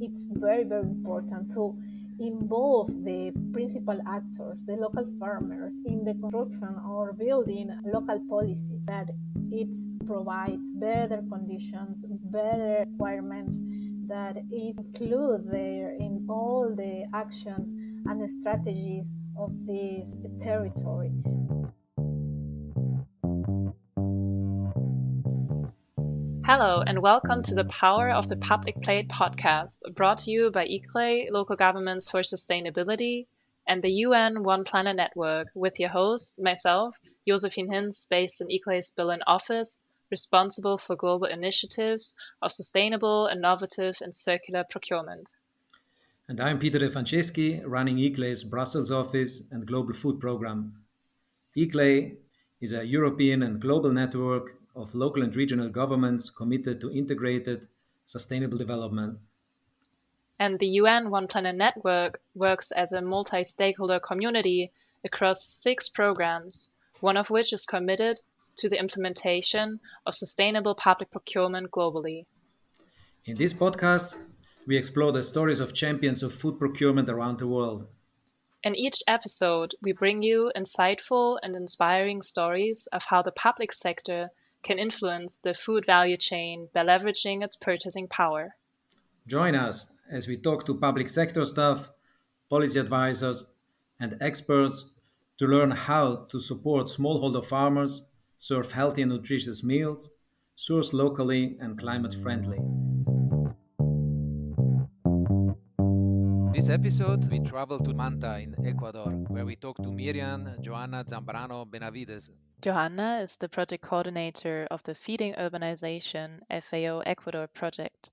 it's very, very important to involve the principal actors, the local farmers, in the construction or building local policies that it provides better conditions, better requirements that is include there in all the actions and the strategies of this territory. Hello, and welcome to the Power of the Public Plate podcast, brought to you by ICLEI, Local Governments for Sustainability, and the UN One Planet Network, with your host, myself, Josefine Hintz, based in ICLEI's Berlin office, responsible for global initiatives of sustainable, innovative, and circular procurement. And I'm Peter Defranceschi, running ICLEI's Brussels office and global food program. ICLEI is a European and global network of local and regional governments committed to integrated, sustainable development. And the UN One Planet Network works as a multi-stakeholder community across 6 programs, one of which is committed to the implementation of sustainable public procurement globally. In this podcast, we explore the stories of champions of food procurement around the world. In each episode, we bring you insightful and inspiring stories of how the public sector can influence the food value chain by leveraging its purchasing power. Join us as we talk to public sector staff, policy advisors, and experts to learn how to support smallholder farmers, serve healthy and nutritious meals, source locally and climate friendly. In this episode, we travel to Manta in Ecuador, where we talk to Mirian Johanna Zambrano Benavides. Johanna is the project coordinator of the Feeding Urbanization FAO Ecuador project.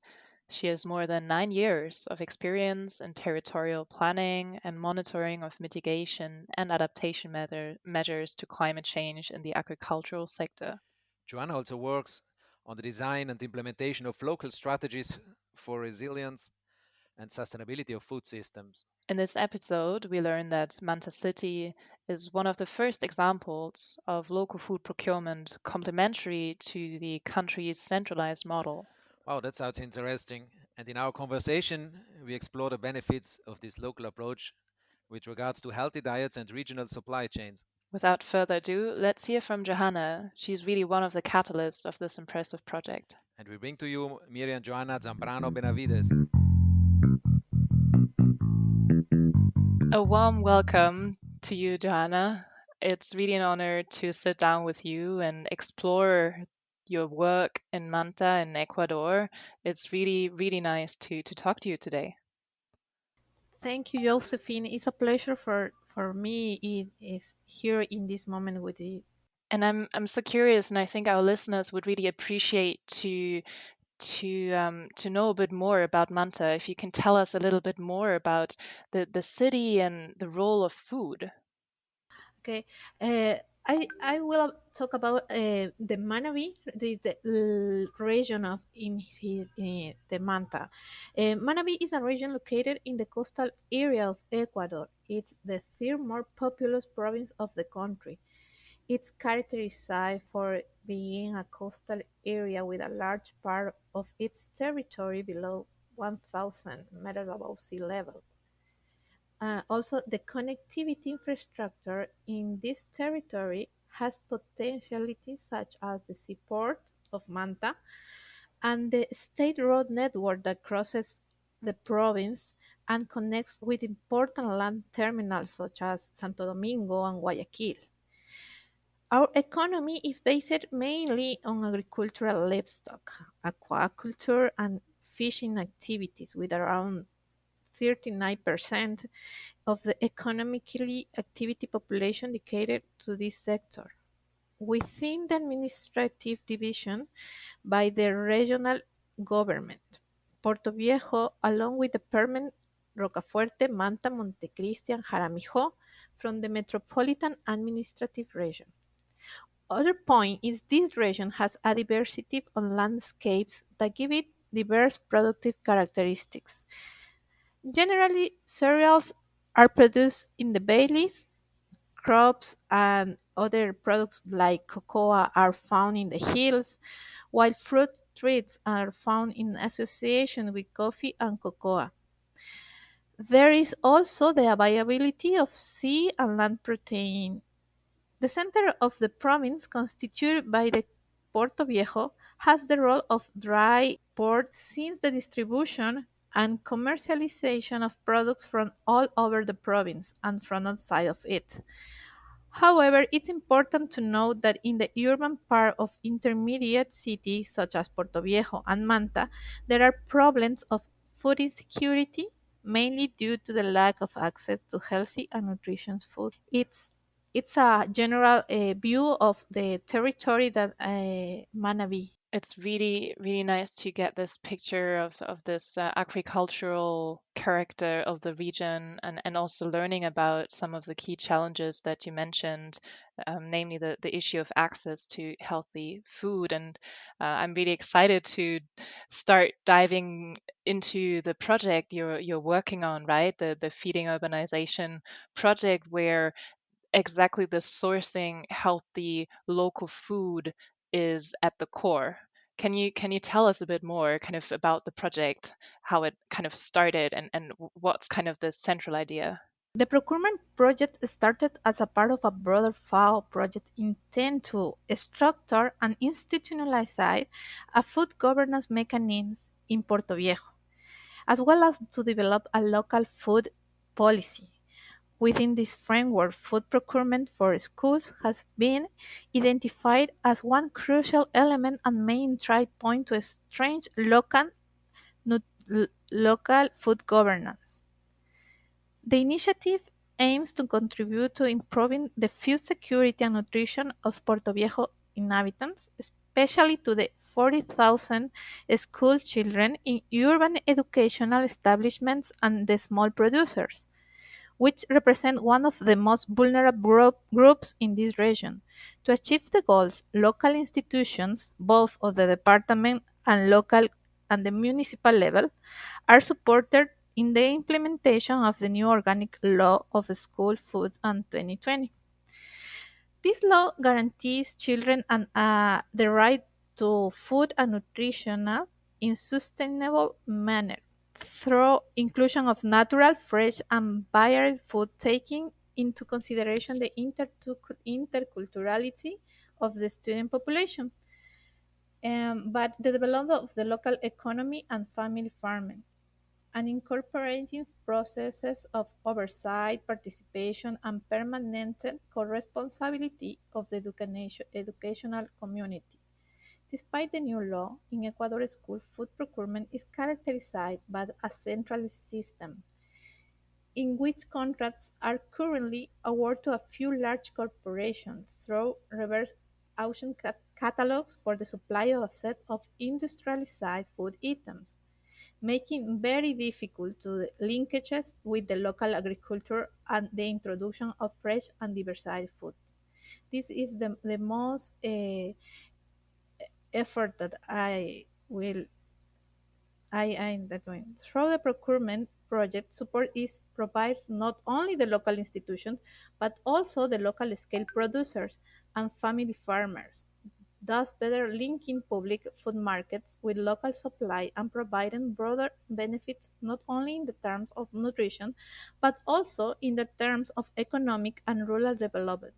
She has more than 9 years of experience in territorial planning and monitoring of mitigation and adaptation measures to climate change in the agricultural sector. Johanna also works on the design and implementation of local strategies for resilience and sustainability of food systems. In this episode, we learn that Manta City is one of the first examples of local food procurement complementary to the country's centralized model. Wow, that sounds interesting. And in our conversation, we explore the benefits of this local approach with regards to healthy diets and regional supply chains. Without further ado, let's hear from Johanna. She's really one of the catalysts of this impressive project. And we bring to you Mirian Johanna Zambrano Benavides. A warm welcome to you, Johanna. It's really an honor to sit down with you and explore your work in Manta in Ecuador. It's really, really nice to talk to you today. Thank you, Josephine. It's a pleasure for me. It is here in this moment with you. And I'm so curious, and I think our listeners would really appreciate to know a bit more about Manta. If you can tell us a little bit more about the city and the role of food. Okay. I will talk about the Manabi, the region of the Manta. Manabi is a region located in the coastal area of Ecuador. It's the third more populous province of the country. It's characterized for being a coastal area with a large part of its territory below 1,000 meters above sea level. Also, the connectivity infrastructure in this territory has potentialities such as the seaport of Manta and the state road network that crosses the province and connects with important land terminals such as Santo Domingo and Guayaquil. Our economy is based mainly on agricultural livestock, aquaculture, and fishing activities, with around 39% of the economically activity population dedicated to this sector. Within the administrative division by the regional government, Puerto Viejo, along with the permanent Rocafuerte, Manta, Montecristi, and Jaramillo from the metropolitan administrative region. Other point is this region has a diversity of landscapes that give it diverse productive characteristics. Generally, cereals are produced in the valleys, crops and other products like cocoa are found in the hills, while fruit treats are found in association with coffee and cocoa. There is also the availability of sea and land protein. The center of the province, constituted by the Puerto Viejo, has the role of dry port since the distribution and commercialization of products from all over the province and from outside of it. However, it's important to note that in the urban part of intermediate cities such as Puerto Viejo and Manta, there are problems of food insecurity, mainly due to the lack of access to healthy and nutritious food. It's a general view of the territory that Manabi. It's really, really nice to get this picture of this agricultural character of the region, and also learning about some of the key challenges that you mentioned, namely the issue of access to healthy food. And I'm really excited to start diving into the project you're working on, right? The Feeding Urbanization project, where exactly the sourcing healthy local food is at the core. Can you tell us a bit more kind of about the project, how it kind of started, and what's kind of the central idea? The procurement project started as a part of a broader FAO project intended to structure and institutionalize a food governance mechanism in Puerto Viejo, as well as to develop a local food policy. Within this framework, food procurement for schools has been identified as one crucial element and main try point to strengthen local food governance. The initiative aims to contribute to improving the food security and nutrition of Puerto Viejo inhabitants, especially to the 40,000 school children in urban educational establishments and the small producers, which represent one of the most vulnerable groups in this region. To achieve the goals, local institutions, both of the department and local and the municipal level, are supported in the implementation of the new organic law of school food and 2020. This law guarantees children the right to food and nutritional in sustainable manner through inclusion of natural, fresh, and varied food, taking into consideration the interculturality of the student population, but the development of the local economy and family farming, and incorporating processes of oversight, participation, and permanent co-responsibility of the educational community. Despite the new law, in Ecuador, school food procurement is characterized by a centralized system in which contracts are currently awarded to a few large corporations through reverse auction catalogs for the supply of a set of industrialized food items, making very difficult to the linkages with the local agriculture and the introduction of fresh and diversified food. This is the most effort that I am doing. Through the procurement project, support is provides not only the local institutions but also the local scale producers and family farmers, thus better linking public food markets with local supply and providing broader benefits not only in the terms of nutrition but also in the terms of economic and rural development.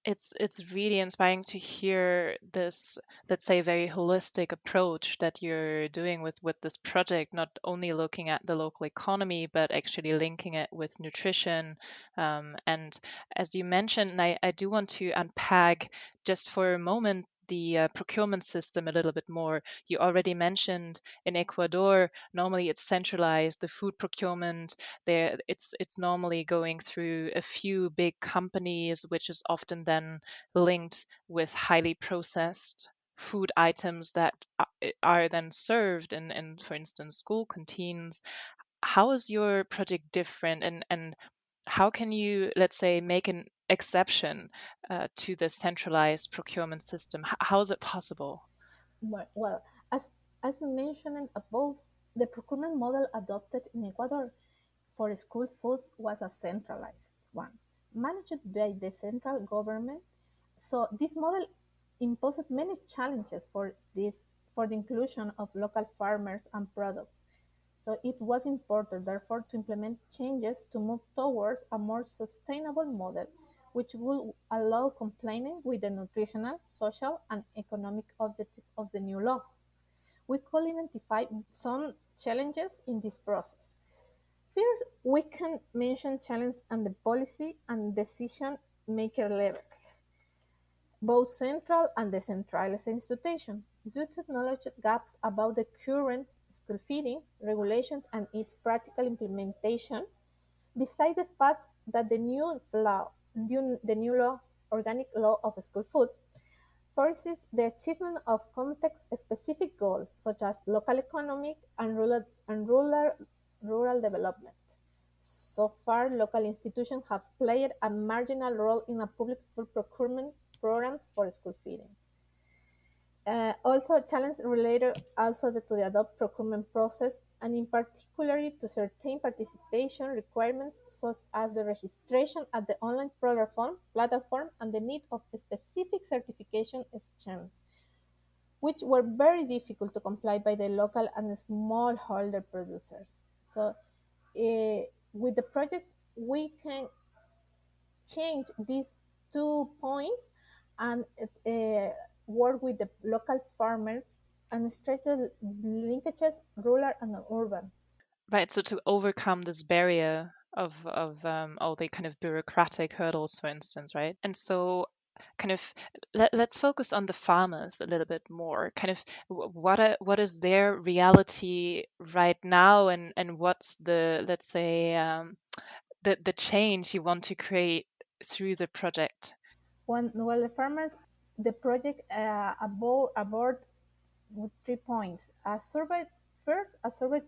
It's really inspiring to hear this, let's say, very holistic approach that you're doing with this project, not only looking at the local economy but actually linking it with nutrition. And as you mentioned, and I do want to unpack just for a moment the procurement system a little bit more. You already mentioned in Ecuador, normally it's centralized, the food procurement there, it's normally going through a few big companies, which is often then linked with highly processed food items that are then served in, for instance, school canteens. How is your project different, and how can you, let's say, make an exception to the centralized procurement system? How is it possible? Well, as we mentioned above, the procurement model adopted in Ecuador for school foods was a centralized one, managed by the central government. So this model imposed many challenges for this for the inclusion of local farmers and products. So it was important, therefore, to implement changes to move towards a more sustainable model, which will allow complying with the nutritional, social, and economic objectives of the new law. We could identify some challenges in this process. First, we can mention challenges on the policy and decision maker levels, both central and decentralized institutions, due to knowledge gaps about the current school feeding regulations and its practical implementation. Besides the fact that the new law, organic law of school food, forces the achievement of context-specific goals such as local economic and rural development. So far, local institutions have played a marginal role in a public food procurement programs for school feeding. Also, a challenge related also to the adopt procurement process and in particular to certain participation requirements such as the registration at the online platform and the need of specific certification schemes, which were very difficult to comply by the local and smallholder producers. So, with the project, we can change these 2 points and work with the local farmers and straighten linkages rural and urban. Right. So to overcome this barrier of all the kind of bureaucratic hurdles, for instance, right? And so kind of let's focus on the farmers a little bit more. Kind of what is their reality right now, and what's the, let's say, the change you want to create through the project? While the farmers, the project aboard with 3 points. A survey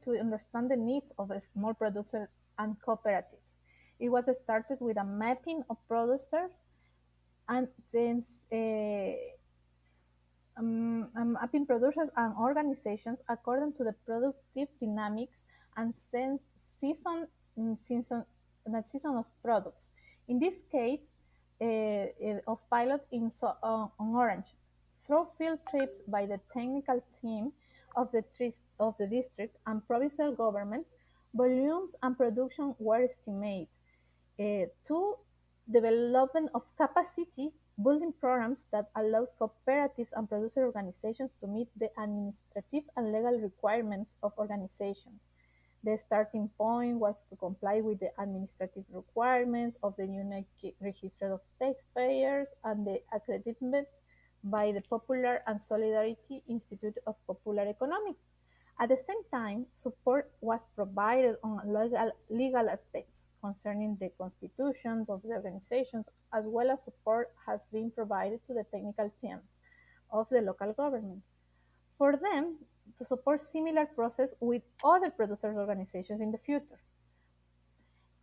to understand the needs of the small producers and cooperatives. It was started with a mapping of producers and since mapping producers and organizations according to the productive dynamics and season, the season of products. In this case, of pilot on Orange, through field trips by the technical team of the district and provincial governments, volumes and production were estimated. Two, development of capacity building programs that allows cooperatives and producer organizations to meet the administrative and legal requirements of organizations. The starting point was to comply with the administrative requirements of the unique register of taxpayers and the accreditation by the Popular and Solidarity Institute of Popular Economics. At the same time, support was provided on legal aspects concerning the constitutions of the organizations, as well as support has been provided to the technical teams of the local government for them to support similar process with other producers organizations in the future.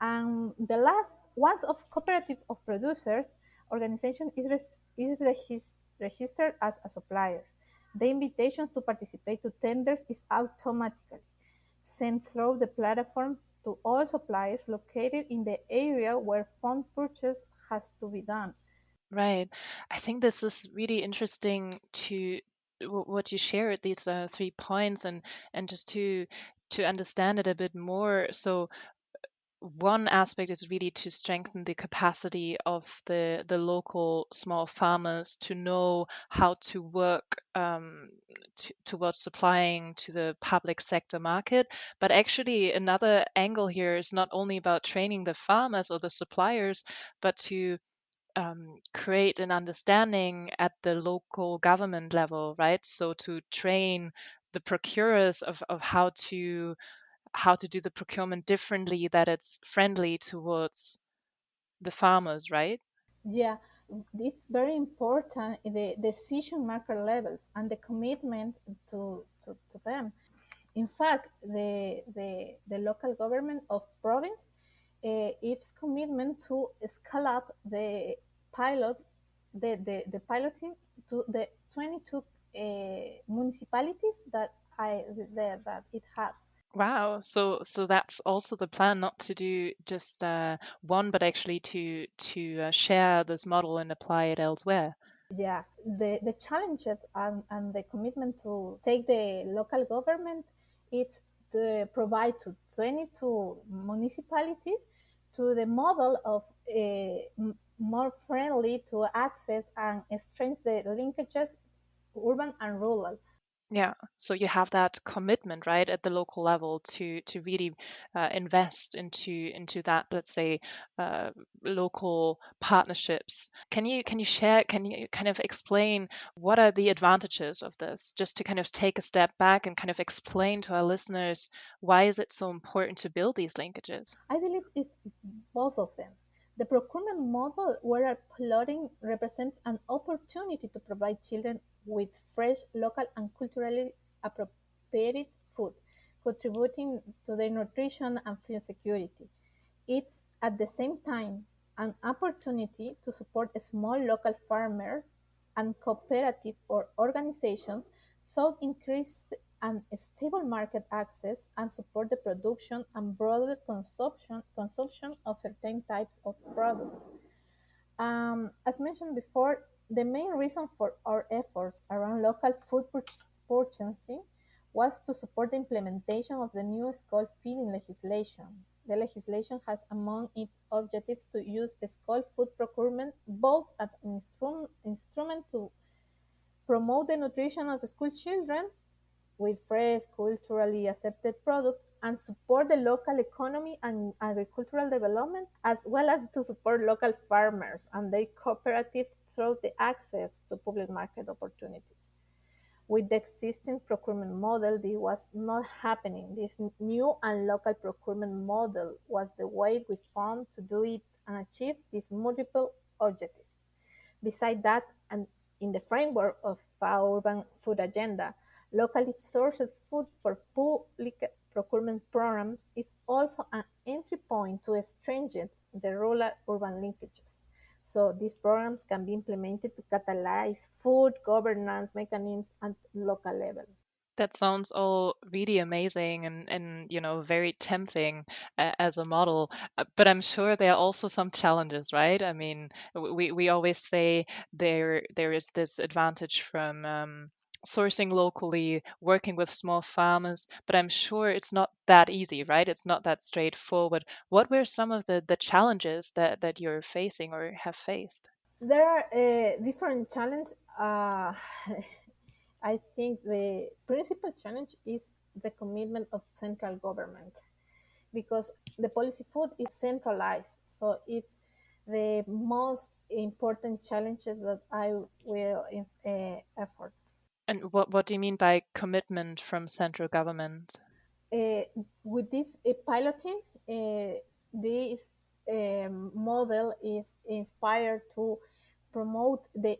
And the last ones of cooperative of producers organization is registered as a suppliers. The invitation to participate to tenders is automatically sent through the platform to all suppliers located in the area where fund purchase has to be done. Right. I think this is really interesting to what you shared, these 3 points, and just to understand it a bit more. So one aspect is really to strengthen the capacity of the local small farmers to know how to work towards supplying to the public sector market. But actually, another angle here is not only about training the farmers or the suppliers, but to create an understanding at the local government level, right? So to train the procurers of how to do the procurement differently, that it's friendly towards the farmers, right? Yeah, it's very important the decision maker levels and the commitment to them. In fact, the local government of province, its commitment to scale up the pilot, the piloting to the 22 municipalities that it has. Wow. So that's also the plan, not to do just one, but actually to share this model and apply it elsewhere. Yeah, the challenges and the commitment to take the local government, it's to provide to 22 municipalities to the model of more friendly to access and strengthen the linkages urban and rural. Yeah, so you have that commitment, right, at the local level to really invest into that, let's say, uh, local partnerships. Can you share? Can you kind of explain what are the advantages of this? Just to kind of take a step back and kind of explain to our listeners why is it so important to build these linkages? I believe it's both of them. The procurement model where plotting represents an opportunity to provide children with fresh, local, and culturally appropriate food, contributing to their nutrition and food security. It's at the same time an opportunity to support small local farmers and cooperative or organizations so increase and stable market access and support the production and broader consumption of certain types of products. As mentioned before, the main reason for our efforts around local food purchasing was to support the implementation of the new school feeding legislation. The legislation has among its objectives to use school food procurement both as an instrument to promote the nutrition of school children with fresh, culturally accepted products and support the local economy and agricultural development, as well as to support local farmers and their cooperatives through the access to public market opportunities. With the existing procurement model, this was not happening. This new and local procurement model was the way we found to do it and achieve these multiple objectives. Beside that, and in the framework of our urban food agenda, locally sourced food for public procurement programs is also an entry point to strengthen the rural-urban linkages. So these programs can be implemented to catalyze food governance mechanisms at local level. That sounds all really amazing and very tempting as a model. But I'm sure there are also some challenges, right? I mean, we always say there is this advantage from sourcing locally, working with small farmers, but I'm sure it's not that easy, right? It's not that straightforward. What were some of the challenges that you're facing or have faced? There are different challenges. I think the principal challenge is the commitment of central government because the policy food is centralized. So it's the most important challenges that I will effort. And what do you mean by commitment from central government? Uh, with this piloting, this model is inspired to promote the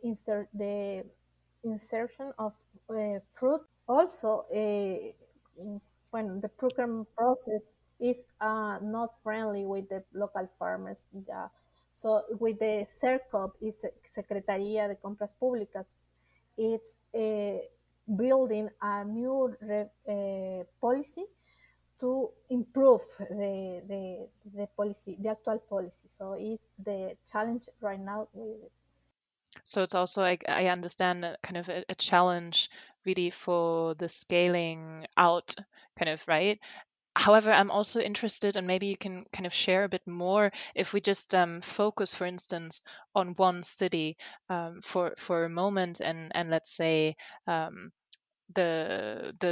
insertion of fruit. Also, when the procurement process is not friendly with the local farmers, yeah. So with the CERCOP, is Secretaría de Compras Públicas, it's building a new policy to improve the policy, the actual policy. So it's the challenge right now with. So it's also, I understand, kind of a challenge really for the scaling out, kind of, right? However, I'm also interested, and maybe you can kind of share a bit more if we just focus, for instance, on one city for a moment, and let's say the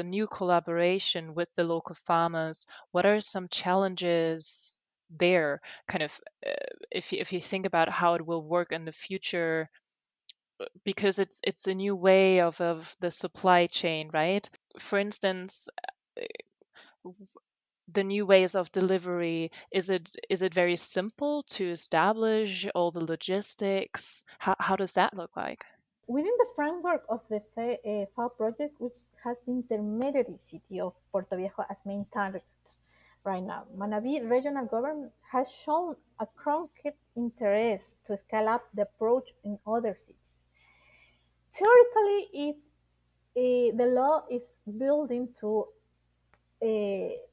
new collaboration with the local farmers. What are some challenges there? Kind of, if you think about how it will work in the future, because it's a new way of the supply chain, right? For instance, the new ways of delivery, is it very simple to establish all the logistics? How does that look like? Within the framework of the FAO project, which has the intermediary city of Puerto Viejo as main target right now, Manabi regional government has shown a concrete interest to scale up the approach in other cities. Theoretically, if the law is building to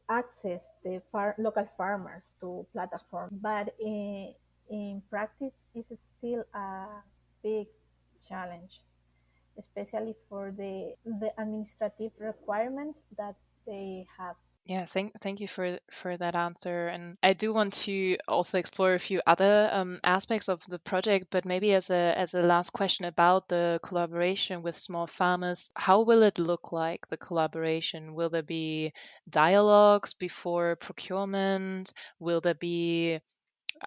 access the local farmers to platform, but in practice, it's still a big challenge, especially for the administrative requirements that they have. Yeah, thank you for that answer. And I do want to also explore a few other aspects of the project, but maybe as a last question about the collaboration with small farmers, how will it look like, the collaboration? Will there be dialogues before procurement? Will there be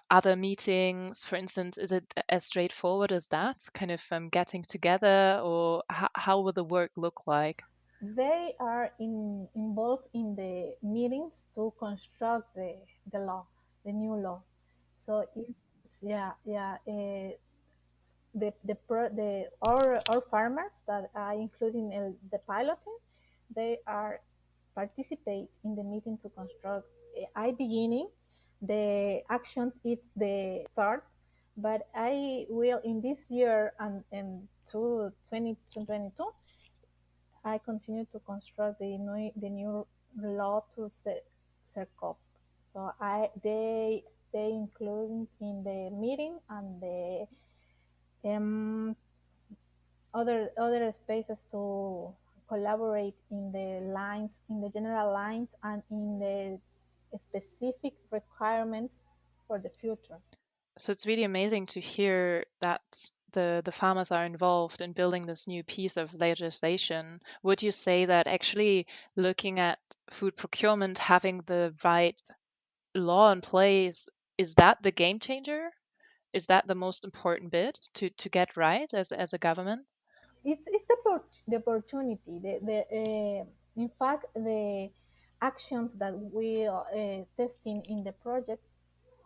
other meetings? For instance, is it as straightforward as that, kind of getting together, or how will the work look like? They are involved in the meetings to construct the law, the new law. So it's, yeah, yeah. The our farmers that are including the piloting, they are participate in the meeting to construct. I beginning the actions. It's the start, but I will in this year and to 2022 I continue to construct the new law to set up. So they include in the meeting and the um, other spaces to collaborate in the lines, in the general lines, and in the specific requirements for the future. So it's really amazing to hear that the farmers are involved in building this new piece of legislation. Would you say that actually looking at food procurement, having the right law in place, is that the game changer? Is that the most important bit to get right as a government? It's the opportunity. In fact, the actions that we are testing in the project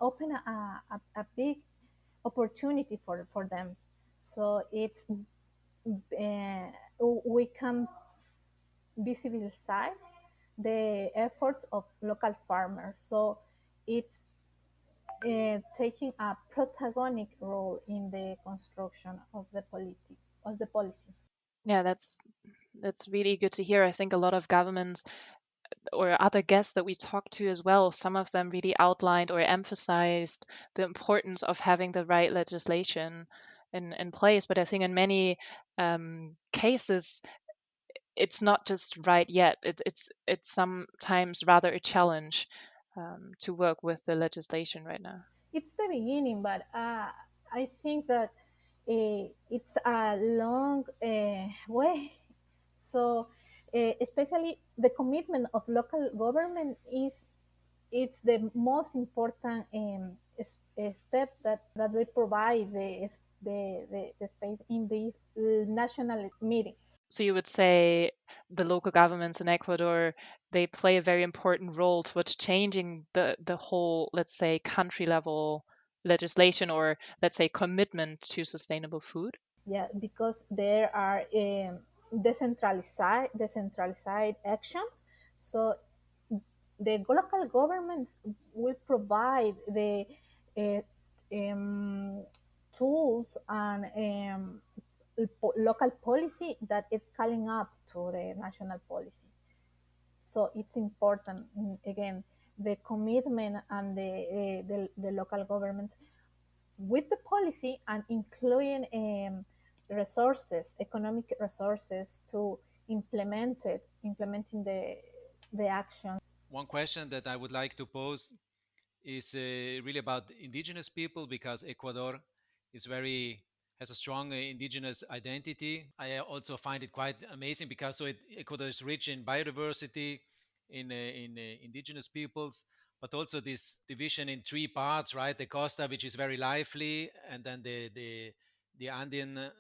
open a big opportunity for them. So we can visibilize the efforts of local farmers. So it's taking a protagonic role in the construction of the policy. Yeah, that's really good to hear. I think a lot of governments or other guests that we talked to as well, some of them really outlined or emphasized the importance of having the right legislation in place. But I think in many cases, it's not just right yet. It's sometimes rather a challenge to work with the legislation right now. It's the beginning, but I think that it's a long way. So, especially the commitment of local government is it's the most important step that they provide the space in these national meetings. So you would say the local governments in Ecuador, they play a very important role towards changing the whole, let's say, country level legislation or let's say commitment to sustainable food. Yeah, because there are decentralized actions. So the local governments will provide the uh, um, tools and local policy that it's calling up to the national policy. So it's important, again, the commitment and the local governments with the policy and including resources, economic resources to implementing the action. One question that I would like to pose is really about indigenous people because Ecuador is very has a strong indigenous identity. I also find it quite amazing because Ecuador is rich in biodiversity, in indigenous peoples, but also this division in three parts, right? The costa, which is very lively, and then the Andean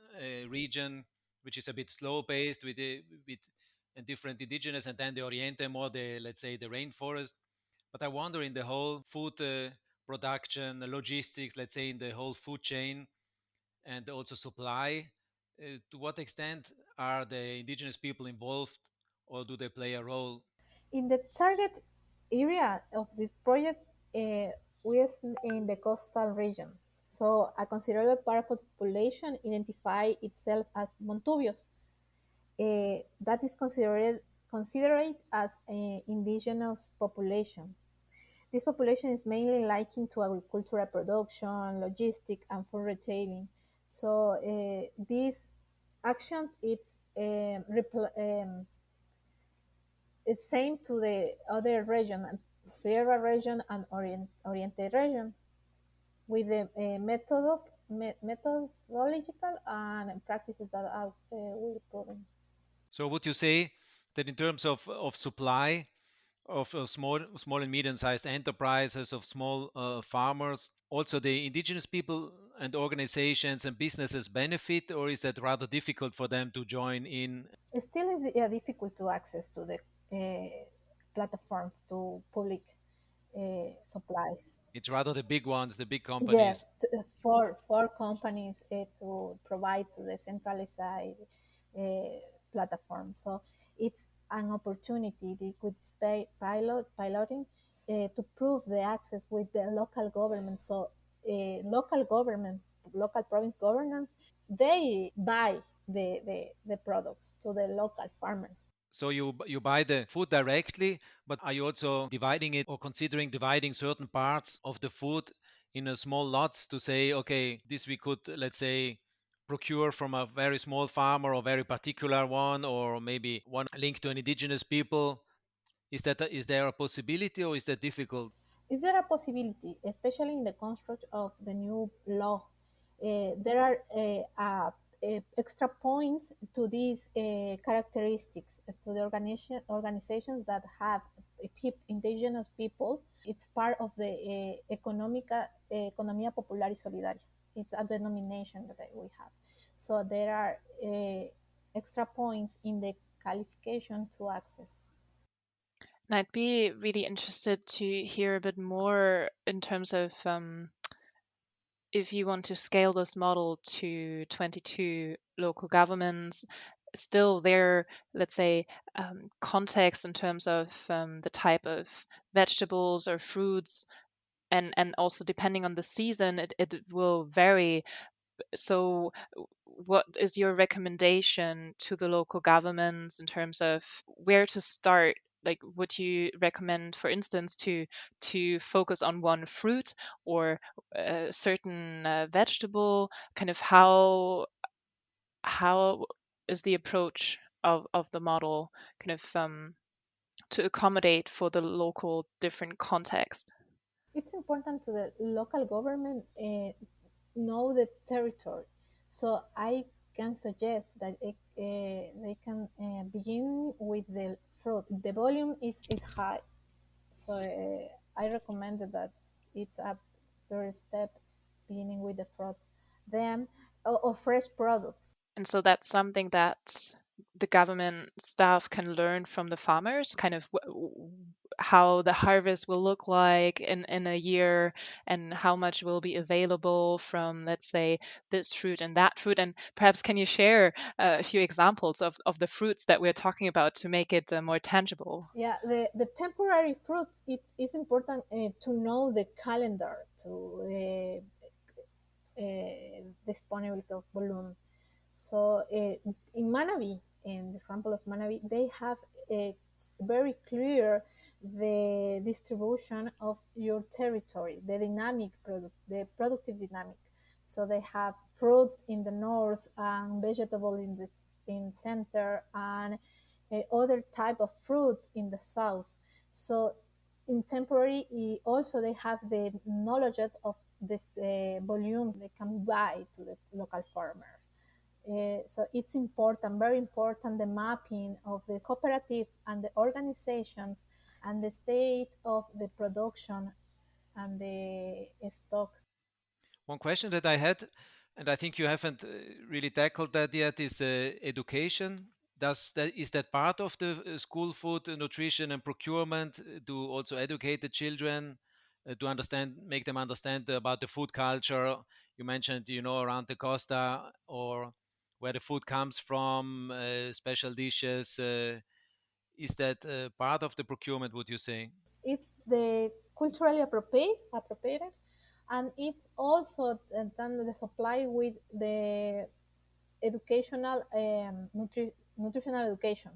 region, which is a bit slow paced with and different indigenous, and then the Oriente, more the let's say the rainforest. But I wonder in the whole food production, logistics, let's say in the whole food chain, and also supply. To what extent are the indigenous people involved, or do they play a role? In the target area of the project, we are in the coastal region. So a considerable part of the population identify itself as Montubios. That is considered as an indigenous population. This population is mainly likened to agricultural production, logistic, and food retailing. So these actions, it's same to the other region, Sierra region and Oriented region, with the methodological and practices that are will proven. So would you say that in terms of supply of small and medium-sized enterprises, of small farmers, also the indigenous people and organizations and businesses benefit, or is that rather difficult for them to join in? It still is difficult to access to the platforms to public supplies. It's rather the big ones, the big companies. Yes, for companies to provide to the centralized platform. So it's an opportunity. They could piloting to prove the access with the local government. So local government, local province governance, they buy the products to the local farmers. So you buy the food directly, but are you also dividing it or considering dividing certain parts of the food in a small lots to say, okay, this we could, let's say, procure from a very small farmer or very particular one, or maybe one linked to an indigenous people? Is there a possibility, or is that difficult? Is there a possibility, especially in the construct of the new law, there are extra points to these characteristics to the organizations that have indigenous people? It's part of the economia popular y solidaria. It's a denomination that we have. So there are extra points in the qualification to access. And I'd be really interested to hear a bit more in terms of if you want to scale this model to 22 local governments, still their, let's say, context in terms of the type of vegetables or fruits, and also depending on the season, it will vary. So what is your recommendation to the local governments in terms of where to start? Like, would you recommend, for instance, to focus on one fruit or a certain vegetable? Kind of how is the approach of the model kind of to accommodate for the local different context? It's important to the local government know the territory. So I can suggest that they can begin with the fruit. The volume is high, so I recommended that it's a first step, beginning with the fruits, then or fresh products. And so that's something that the government staff can learn from the farmers, kind of how the harvest will look like in a year, and how much will be available from, let's say, this fruit and that fruit. And perhaps can you share a few examples of the fruits that we're talking about to make it more tangible? Yeah, the temporary fruits. It's important to know the calendar to disponibility of volume. So in Manabi, in the example of Manabi, they have a very clear the distribution of your territory, the dynamic product, the productive dynamic. So they have fruits in the north and vegetable in center and other type of fruits in the south. So in temporary, also they have the knowledge of this volume they can buy to the local farmers. So it's important, very important, the mapping of the cooperative and the organizations and the state of the production and the stock. One question that I had, and I think you haven't really tackled that yet, is education. Is that part of the school food nutrition and procurement to also educate the children to understand, make them understand about the food culture? You mentioned, around the Costa, or where the food comes from, special dishes. Is that part of the procurement, would you say? It's the culturally appropriated, and it's also done the supply with the educational nutritional education.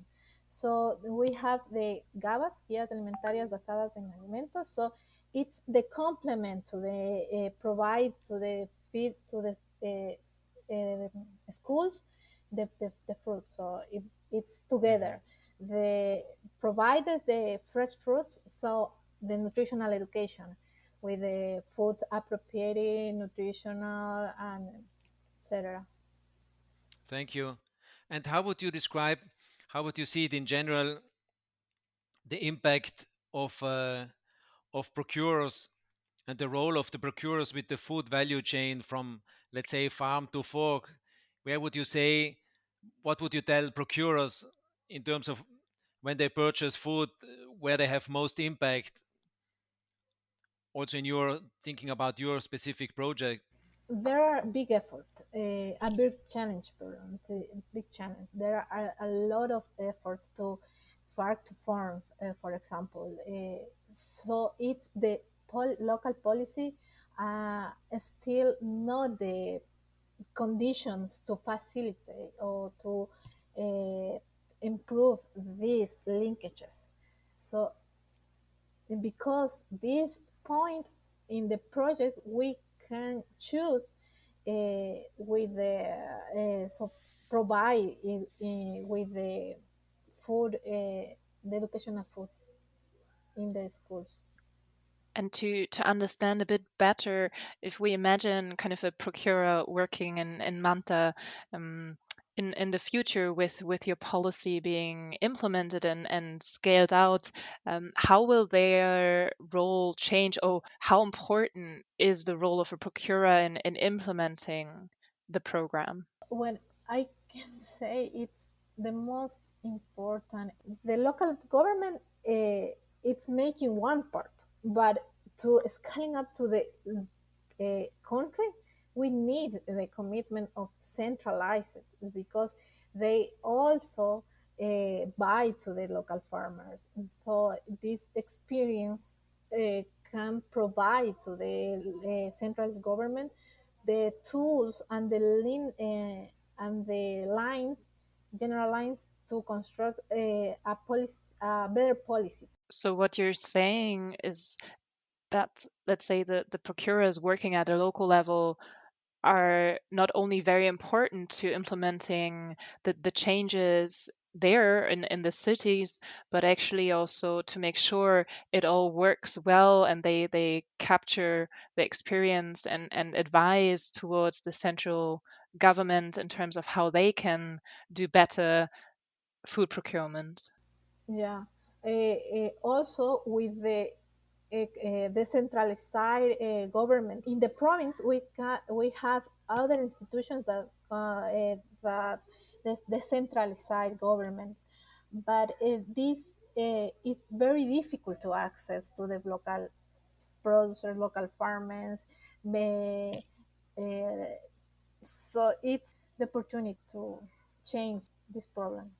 So we have the GABAs, guías alimentarias basadas en alimentos. So it's the complement to the provide to the feed to the schools the fruit. So it's together. The provided the fresh fruits, so the nutritional education with the foods appropriate, nutritional, and etc. Thank you. And how would you describe, how would you see it in general, the impact of procurers and the role of the procurers with the food value chain from, let's say, farm to fork? Where would you say, what would you tell procurers in terms of when they purchase food, where they have most impact? Also, in your thinking about your specific project. There are big effort, a big challenge, pardon, to big challenge. There are a lot of efforts to farm to farm, for example. So it's the local policy still not the conditions to facilitate or to uh, improve these linkages. So because this point in the project we can choose with the so provide with the food the educational food in the schools. And to understand a bit better, if we imagine kind of a procurer working in Manta, um, in the future with your policy being implemented and scaled out, how will their role change? Or how important is the role of a procurer in implementing the program? When I can say it's the most important, the local government it's making one part, but to scaling up to the country, we need the commitment of centralized because they also buy to the local farmers. So this experience can provide to the central government the tools and and the lines, general lines to construct a better policy. So what you're saying is that, let's say, the procurers working at a local level are not only very important to implementing the changes there in the cities, but actually also to make sure it all works well and they capture the experience and advise towards the central government in terms of how they can do better food procurement. Yeah. Also, with the decentralized government in the province, we have other institutions that decentralized governments, but this is very difficult to access to the local producers, local farmers. May, uh, so it's the opportunity to change this problem.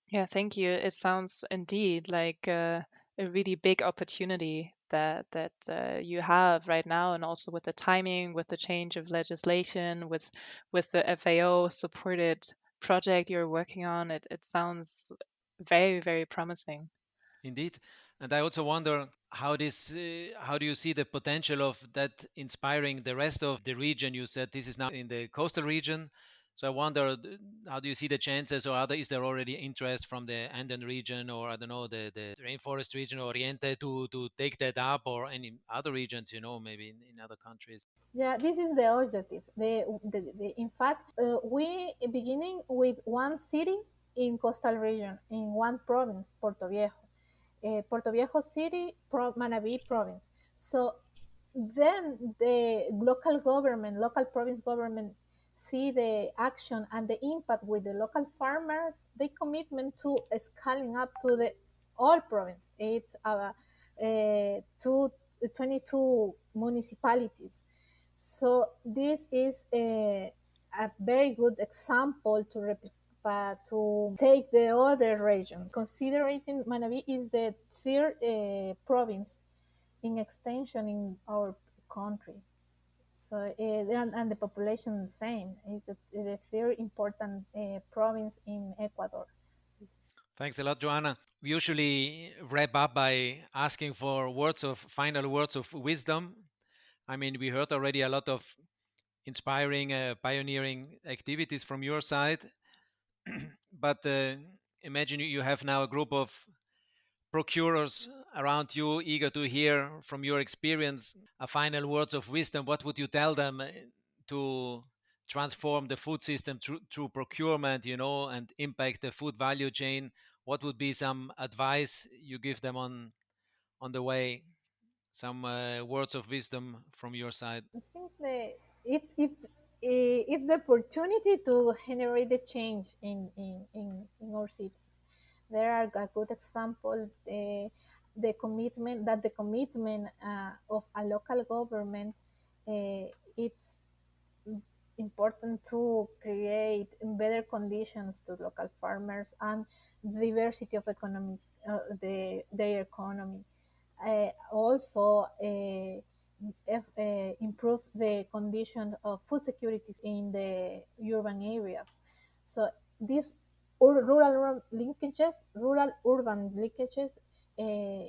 Yeah, thank you. It sounds indeed like a really big opportunity that you have right now, and also with the timing, with the change of legislation, with the FAO supported project you're working on. It sounds very, very promising. Indeed. And I also wonder how how do you see the potential of that inspiring the rest of the region? You said this is now in the coastal region. So I wonder, how do you see the chances, or is there already interest from the Andean region, or I don't know, the rainforest region, Oriente, to take that up, or any other regions, maybe in other countries? Yeah, this is the objective. In fact, we beginning with one city in coastal region, in one province, Puerto Viejo. Puerto Viejo City, Manabí province. So then the local government, local province government see the action and the impact with the local farmers, they commitment to scaling up to the all province. It's two, 22 municipalities. So this is a very good example to to take the other regions. Considering Manabí is the third province in extension in our country. So and the population same is the third important province in Ecuador. Thanks a lot, Joanna. We usually wrap up by asking for final words of wisdom. I mean, we heard already a lot of inspiring, pioneering activities from your side. But imagine you have now a group of procurers around you, eager to hear from your experience a final words of wisdom. What would you tell them to transform the food system through procurement, and impact the food value chain? What would be some advice you give them on the way? Some words of wisdom from your side. I think it's the opportunity to generate the change in our cities. There are a good example, the commitment of a local government, it's important to create better conditions to local farmers and diversity of economic their economy. Also, improve the condition of food security in the urban areas. So these rural urban linkages,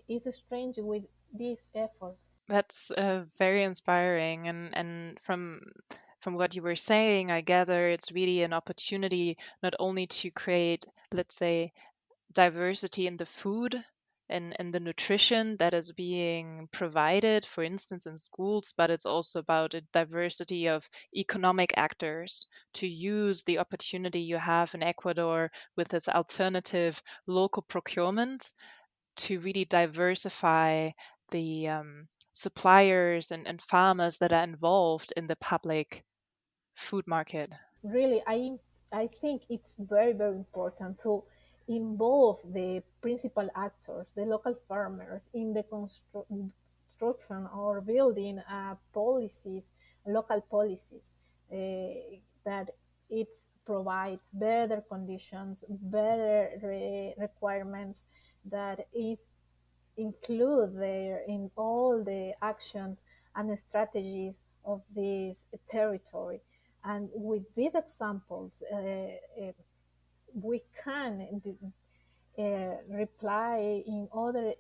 is strange with these efforts. That's very inspiring, and from what you were saying, I gather it's really an opportunity not only to create, let's say, diversity in the food and the nutrition that is being provided, for instance, in schools, but it's also about a diversity of economic actors to use the opportunity you have in Ecuador with this alternative local procurement to really diversify the suppliers and farmers that are involved in the public food market. Really, I think it's very important to involve the principal actors, the local farmers, in the construction or building policies, local policies, that it provides better conditions, better requirements, that is include there in all the actions and strategies of this territory. And with these examples, we can reply in other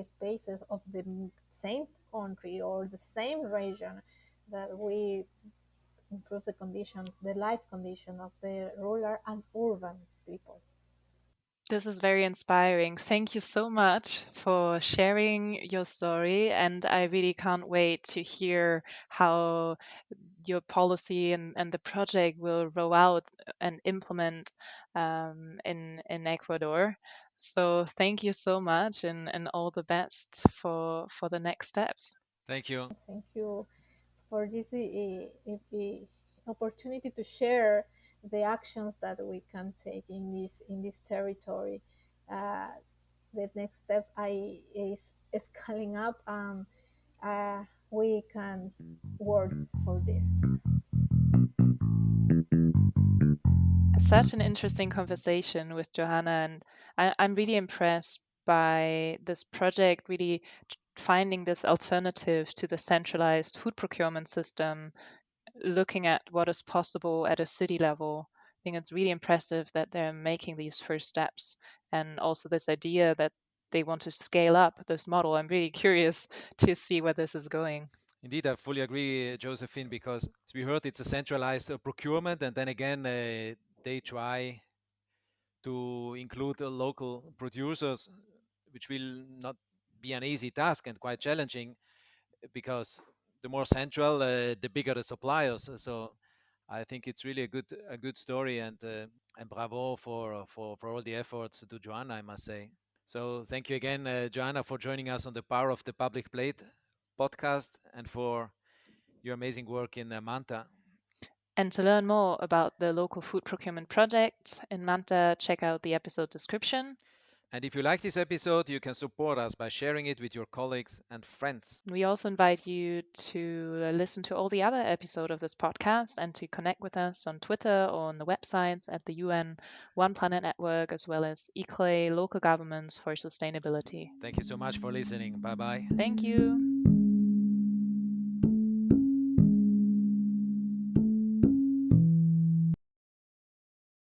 spaces of the same country or the same region, that we improve the conditions, the life condition of the rural and urban people. This is very inspiring. Thank you so much for sharing your story. And I really can't wait to hear how your policy and the project will roll out and implement in Ecuador. So thank you so much and all the best for the next steps. Thank you. Thank you for this opportunity to share the actions that we can take in this territory. Uh, the next step is scaling up, and we can work for this. Such an interesting conversation with Johanna, and I'm really impressed by this project, really finding this alternative to the centralized food procurement system, looking at what is possible at a city level. I think it's really impressive that they're making these first steps, and also this idea that they want to scale up this model. I'm really curious to see where this is going. Indeed, I fully agree, Josephine, because as we heard, it's a centralized procurement, and then again, they try to include local producers, which will not be an easy task and quite challenging because the more central, the bigger the suppliers. So I think it's really a good story, and bravo for all the efforts to Joanna, I must say. So thank you again, Joanna, for joining us on the Power of the Public Plate podcast and for your amazing work in Manta. And to learn more about the local food procurement project in Manta, check out the episode description. And if you like this episode, you can support us by sharing it with your colleagues and friends. We also invite you to listen to all the other episodes of this podcast and to connect with us on Twitter or on the websites at the UN One Planet Network, as well as ICLEI Local Governments for Sustainability. Thank you so much for listening. Bye bye. Thank you.